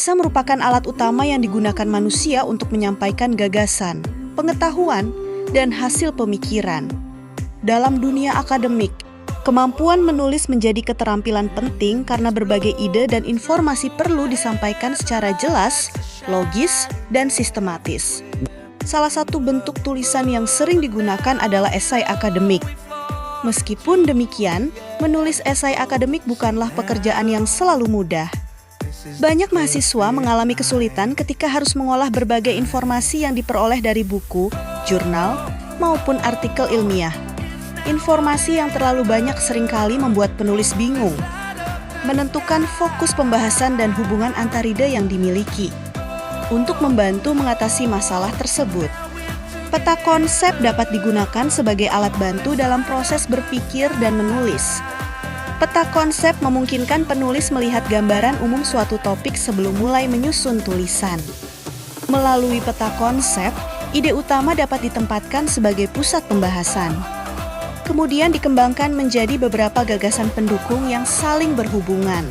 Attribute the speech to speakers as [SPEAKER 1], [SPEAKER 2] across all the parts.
[SPEAKER 1] Bahasa merupakan alat utama yang digunakan manusia untuk menyampaikan gagasan, pengetahuan, dan hasil pemikiran. Dalam dunia akademik, kemampuan menulis menjadi keterampilan penting karena berbagai ide dan informasi perlu disampaikan secara jelas, logis, dan sistematis. Salah satu bentuk tulisan yang sering digunakan adalah esai akademik. Meskipun demikian, menulis esai akademik bukanlah pekerjaan yang selalu mudah. Banyak mahasiswa mengalami kesulitan ketika harus mengolah berbagai informasi yang diperoleh dari buku, jurnal, maupun artikel ilmiah. Informasi yang terlalu banyak seringkali membuat penulis bingung, menentukan fokus pembahasan dan hubungan antar ide yang dimiliki. Untuk membantu mengatasi masalah tersebut, peta konsep dapat digunakan sebagai alat bantu dalam proses berpikir dan menulis. Peta konsep memungkinkan penulis melihat gambaran umum suatu topik sebelum mulai menyusun tulisan. Melalui peta konsep, ide utama dapat ditempatkan sebagai pusat pembahasan. Kemudian dikembangkan menjadi beberapa gagasan pendukung yang saling berhubungan.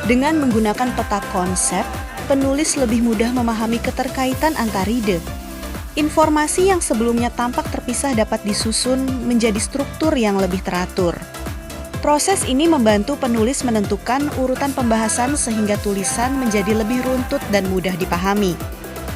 [SPEAKER 1] Dengan menggunakan peta konsep, penulis lebih mudah memahami keterkaitan antar ide. Informasi yang sebelumnya tampak terpisah dapat disusun menjadi struktur yang lebih teratur. Proses ini membantu penulis menentukan urutan pembahasan sehingga tulisan menjadi lebih runtut dan mudah dipahami.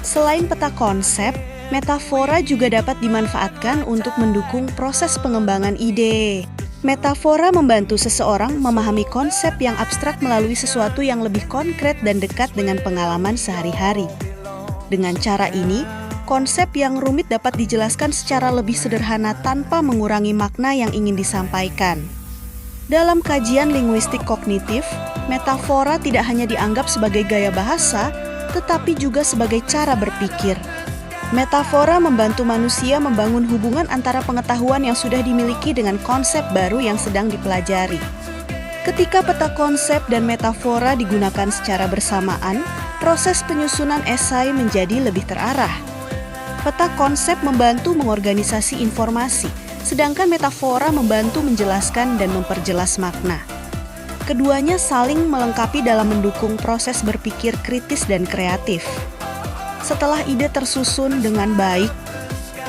[SPEAKER 1] Selain peta konsep, metafora juga dapat dimanfaatkan untuk mendukung proses pengembangan ide. Metafora membantu seseorang memahami konsep yang abstrak melalui sesuatu yang lebih konkret dan dekat dengan pengalaman sehari-hari. Dengan cara ini, konsep yang rumit dapat dijelaskan secara lebih sederhana tanpa mengurangi makna yang ingin disampaikan. Dalam kajian linguistik kognitif, metafora tidak hanya dianggap sebagai gaya bahasa, tetapi juga sebagai cara berpikir. Metafora membantu manusia membangun hubungan antara pengetahuan yang sudah dimiliki dengan konsep baru yang sedang dipelajari. Ketika peta konsep dan metafora digunakan secara bersamaan, proses penyusunan esai menjadi lebih terarah. Peta konsep membantu mengorganisasi informasi, sedangkan metafora membantu menjelaskan dan memperjelas makna. Keduanya saling melengkapi dalam mendukung proses berpikir kritis dan kreatif. Setelah ide tersusun dengan baik,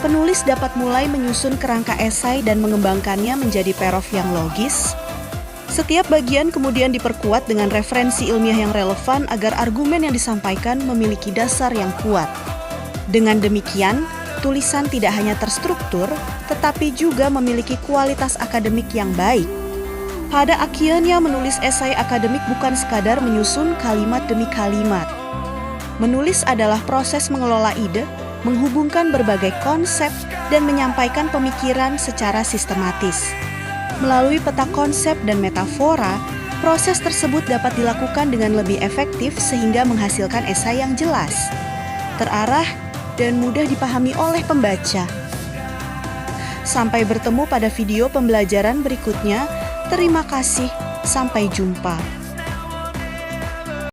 [SPEAKER 1] penulis dapat mulai menyusun kerangka esai dan mengembangkannya menjadi paruh yang logis. Setiap bagian kemudian diperkuat dengan referensi ilmiah yang relevan agar argumen yang disampaikan memiliki dasar yang kuat. Dengan demikian, tulisan tidak hanya terstruktur, tetapi juga memiliki kualitas akademik yang baik. Pada akhirnya, menulis esai akademik bukan sekadar menyusun kalimat demi kalimat. Menulis adalah proses mengelola ide, menghubungkan berbagai konsep, dan menyampaikan pemikiran secara sistematis. Melalui peta konsep dan metafora, proses tersebut dapat dilakukan dengan lebih efektif sehingga menghasilkan esai yang jelas, terarah, dan mudah dipahami oleh pembaca. Sampai bertemu pada video pembelajaran berikutnya. Terima kasih, sampai jumpa.